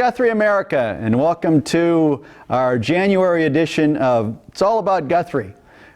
Guthrie, America, and welcome to our January edition of It's All About Guthrie.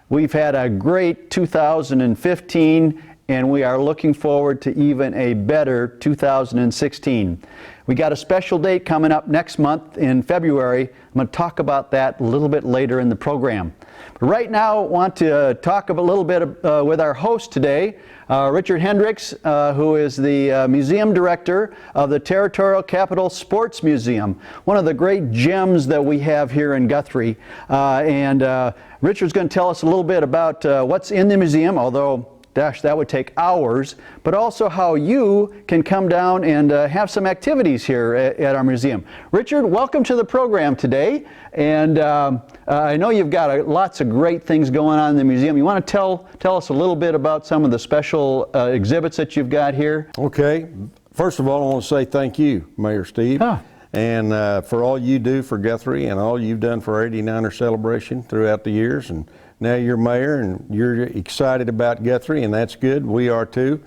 We've had a great 2015, and we are looking forward to even a better 2016. We got a special date coming up next month in February. I'm going to talk about that a little bit later in the program. But right now, I want to talk a little bit with our host today, Richard Hendricks, who is the museum director of the Territorial Capital Sports Museum, one of the great gems that we have here in Guthrie. Richard's going to tell us a little bit about what's in the museum, although gosh, that would take hours, but also how you can come down and have some activities here at our museum. Richard, welcome to the program today, and I know you've got lots of great things going on in the museum. You want to tell us a little bit about some of the special exhibits that you've got here? Okay. First of all, I want to say thank you, Mayor Steve, and for all you do for Guthrie and all you've done for our 89er celebration throughout the years. And now you're mayor and you're excited about Guthrie, and that's good. We are too.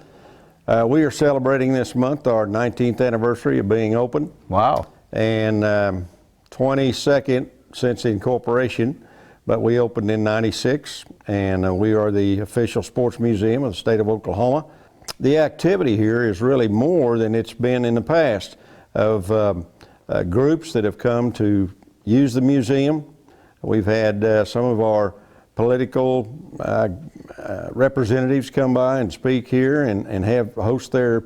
We are celebrating this month our 19th anniversary of being open. Wow. And 22nd since incorporation, but we opened in '96, and we are the official sports museum of the state of Oklahoma. The activity here is really more than it's been in the past of groups that have come to use the museum. We've had some of our political representatives come by and speak here and host their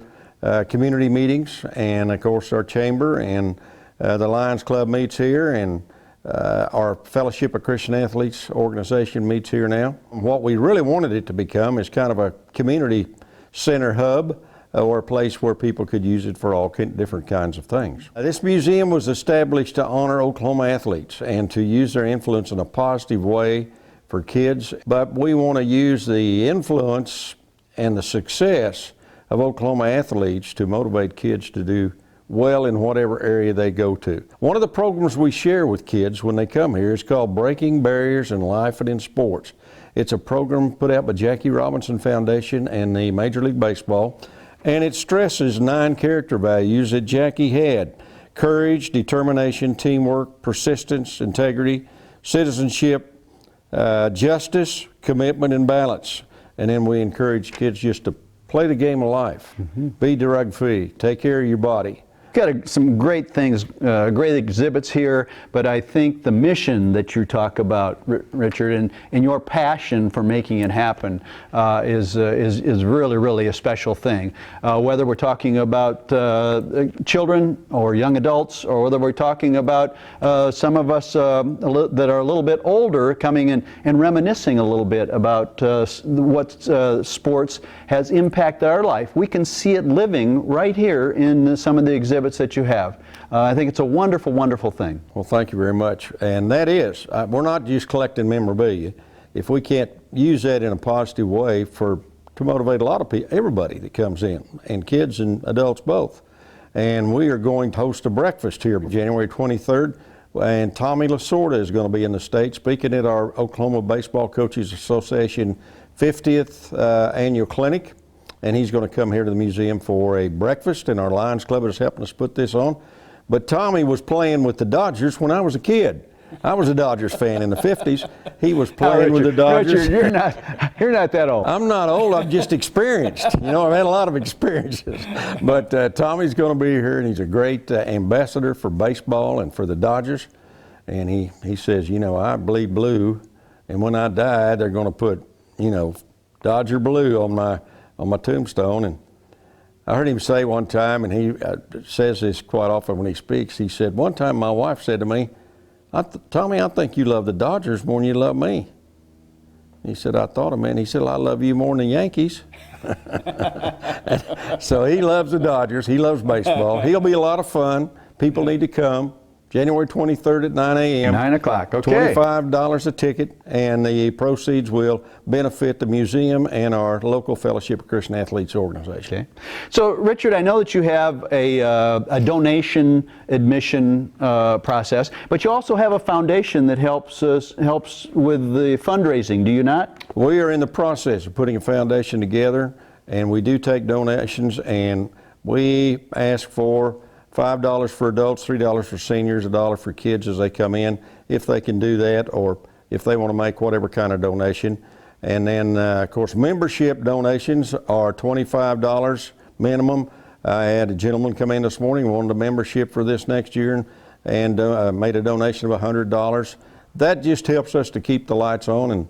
community meetings, and of course our chamber and the Lions Club meets here, and our Fellowship of Christian Athletes organization meets here now. What we really wanted it to become is kind of a community center hub, or a place where people could use it for all different kinds of things. This museum was established to honor Oklahoma athletes and to use their influence in a positive way for kids, but we want to use the influence and the success of Oklahoma athletes to motivate kids to do well in whatever area they go to. One of the programs we share with kids when they come here is called Breaking Barriers in Life and in Sports. It's a program put out by Jackie Robinson Foundation and the Major League Baseball, and it stresses 9 character values that Jackie had: courage, determination, teamwork, persistence, integrity, citizenship, justice, commitment, and balance. And then we encourage kids just to play the game of life, be drug-free, take care of your body. Got some great things, great exhibits here, but I think the mission that you talk about, Richard, and your passion for making it happen is really, really a special thing. Whether we're talking about children or young adults, or whether we're talking about some of us that are a little bit older coming in and reminiscing a little bit about what sports has impacted our life. We can see it living right here in some of the exhibits that you have. I think it's a wonderful, wonderful thing. Well, thank you very much. And that is, we're not just collecting memorabilia. If we can't use that in a positive way to motivate a lot of people, everybody that comes in, and kids and adults both. And we are going to host a breakfast here January 23rd, and Tommy Lasorda is going to be in the state speaking at our Oklahoma Baseball Coaches Association 50th annual clinic. And he's going to come here to the museum for a breakfast, and our Lions Club is helping us put this on. But Tommy was playing with the Dodgers when I was a kid. I was a Dodgers fan in the 50s. He was playing with the Dodgers. Richard, you're not that old. I'm not old. I'm just experienced. You know, I've had a lot of experiences. But Tommy's going to be here, and he's a great ambassador for baseball and for the Dodgers. And he says, you know, I bleed blue, and when I die, they're going to put, you know, Dodger blue on my tombstone. And I heard him say one time, and he says this quite often when he speaks, he said, one time my wife said to me, Tommy, I think you love the Dodgers more than you love me. He said, I thought a minute. He said, I love you more than the Yankees. So he loves the Dodgers. He loves baseball. He'll be a lot of fun. People need to come. January 23rd at 9 a.m. 9 o'clock, okay. $25 a ticket, and the proceeds will benefit the museum and our local Fellowship of Christian Athletes organization. Okay. So, Richard, I know that you have a donation admission process, but you also have a foundation that helps with the fundraising, do you not? We are in the process of putting a foundation together, and we do take donations, and we ask for $5 for adults, $3 for seniors, $1 for kids as they come in, if they can do that, or if they want to make whatever kind of donation. And then, of course, membership donations are $25 minimum. I had a gentleman come in this morning, wanted a membership for this next year, and made a donation of $100. That just helps us to keep the lights on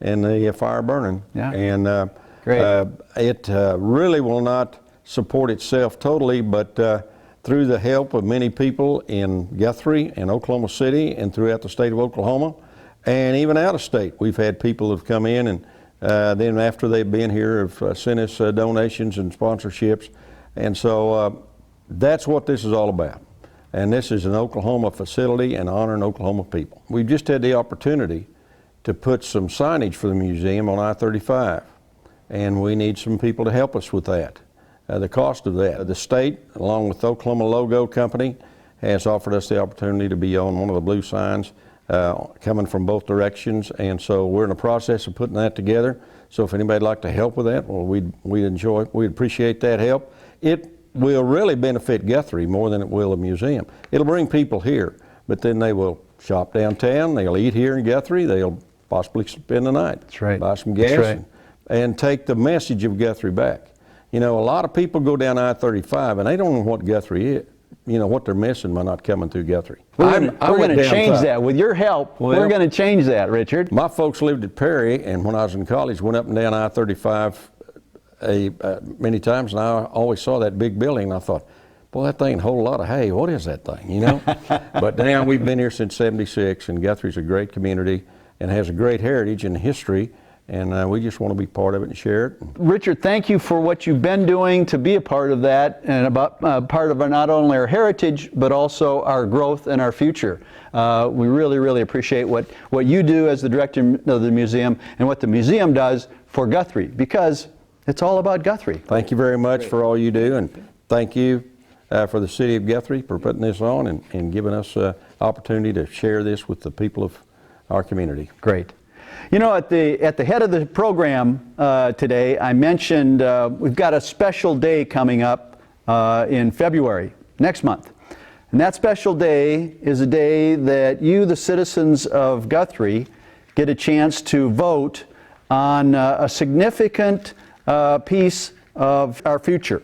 and the fire burning. Yeah. And Great. it really will not support itself totally, but through the help of many people in Guthrie and Oklahoma City and throughout the state of Oklahoma, and even out of state, we've had people have come in, and then after they've been here have sent us donations and sponsorships. And so that's what this is all about. And this is an Oklahoma facility and honoring Oklahoma people. We've just had the opportunity to put some signage for the museum on I-35, and we need some people to help us with that. The cost of that. The state, along with the Oklahoma Logo Company, has offered us the opportunity to be on one of the blue signs coming from both directions, and so we're in the process of putting that together. So if anybody'd like to help with that, well, we'd appreciate that help. It will really benefit Guthrie more than it will a museum. It'll bring people here, but then they will shop downtown, they'll eat here in Guthrie, they'll possibly spend the night. That's right. Buy some gas. That's right. And take the message of Guthrie back. You know, a lot of people go down I-35 and they don't know what Guthrie is, you know, what they're missing by not coming through Guthrie. We're going to change that. With your help, we're going to change that, Richard. My folks lived at Perry, and when I was in college, went up and down I-35 many times, and I always saw that big building, and I thought, boy, that thing hold a lot of hay. What is that thing, you know? But now we've been here since '76, and Guthrie's a great community and has a great heritage and history, and we just want to be part of it and share it. Richard, thank you for what you've been doing to be a part of that, and about part of not only our heritage, but also our growth and our future. We really, really appreciate what you do as the director of the museum and what the museum does for Guthrie, because it's all about Guthrie. Thank you very much for all you do, and thank you for the city of Guthrie for putting this on and giving us an opportunity to share this with the people of our community. Great. You know, at the head of the program today, I mentioned we've got a special day coming up in February, next month. And that special day is a day that you, the citizens of Guthrie, get a chance to vote on a significant piece of our future.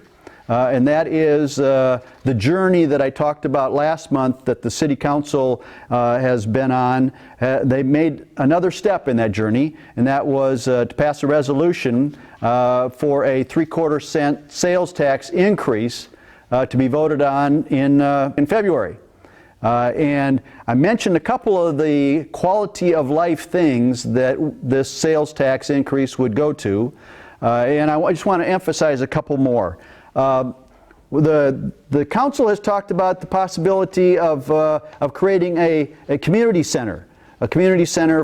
And that is the journey that I talked about last month that the City Council has been on. They made another step in that journey, and that was to pass a resolution for a 3/4 cent sales tax increase to be voted on in February. And I mentioned a couple of the quality of life things that this sales tax increase would go to, and I just want to emphasize a couple more. The council has talked about the possibility of creating a community center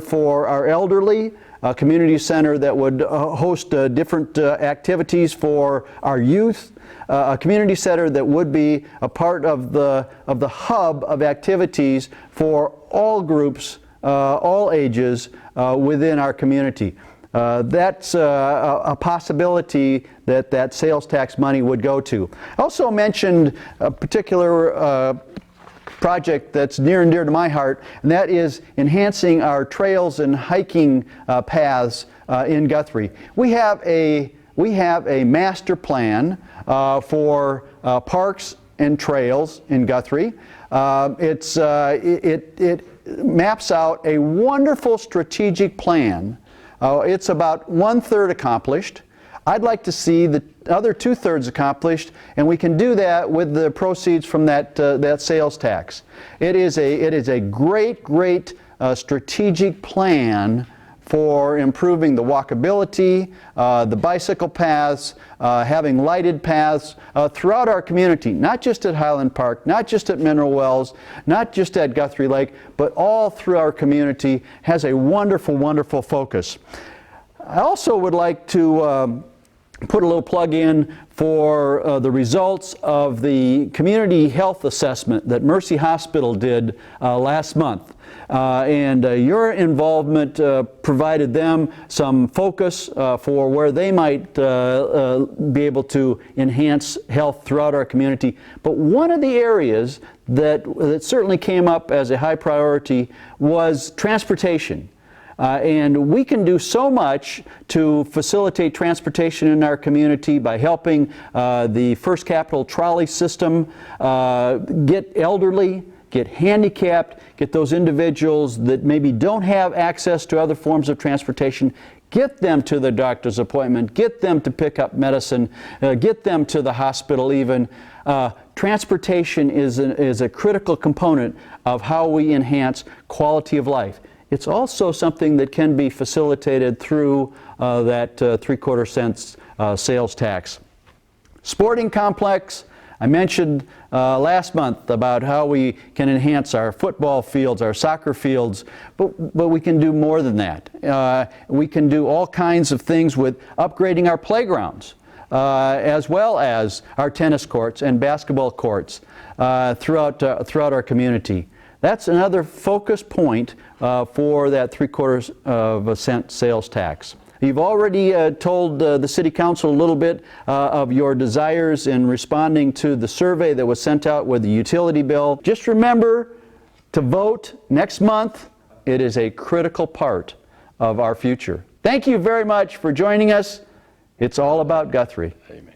for our elderly, a community center that would host different activities for our youth, a community center that would be a part of the hub of activities for all groups, all ages within our community. That's a possibility that sales tax money would go to. I also mentioned a particular project that's near and dear to my heart, and that is enhancing our trails and hiking paths in Guthrie. We have a master plan for parks and trails in Guthrie. It maps out a wonderful strategic plan. It's about 1/3 accomplished. I'd like to see the other 2/3 accomplished, and we can do that with the proceeds from that sales tax. It is a great strategic plan for improving the walkability, the bicycle paths, having lighted paths throughout our community, not just at Highland Park, not just at Mineral Wells, not just at Guthrie Lake, but all through our community. Has a wonderful focus. I also would like to put a little plug in for the results of the community health assessment that Mercy Hospital did last month. Your involvement provided them some focus for where they might be able to enhance health throughout our community. But one of the areas that certainly came up as a high priority was transportation. And we can do so much to facilitate transportation in our community by helping the First Capital trolley system get elderly, get handicapped, get those individuals that maybe don't have access to other forms of transportation, get them to the doctor's appointment, get them to pick up medicine, get them to the hospital even. Transportation is a critical component of how we enhance quality of life. It's also something that can be facilitated through that 3/4 cents sales tax. Sporting complex, I mentioned last month about how we can enhance our football fields, our soccer fields, but we can do more than that. We can do all kinds of things with upgrading our playgrounds, as well as our tennis courts and basketball courts throughout our community. That's another focus point for that 3/4 cent sales tax. You've already told the City Council a little bit of your desires in responding to the survey that was sent out with the utility bill. Just remember to vote next month. It is a critical part of our future. Thank you very much for joining us. It's all about Guthrie. Amen.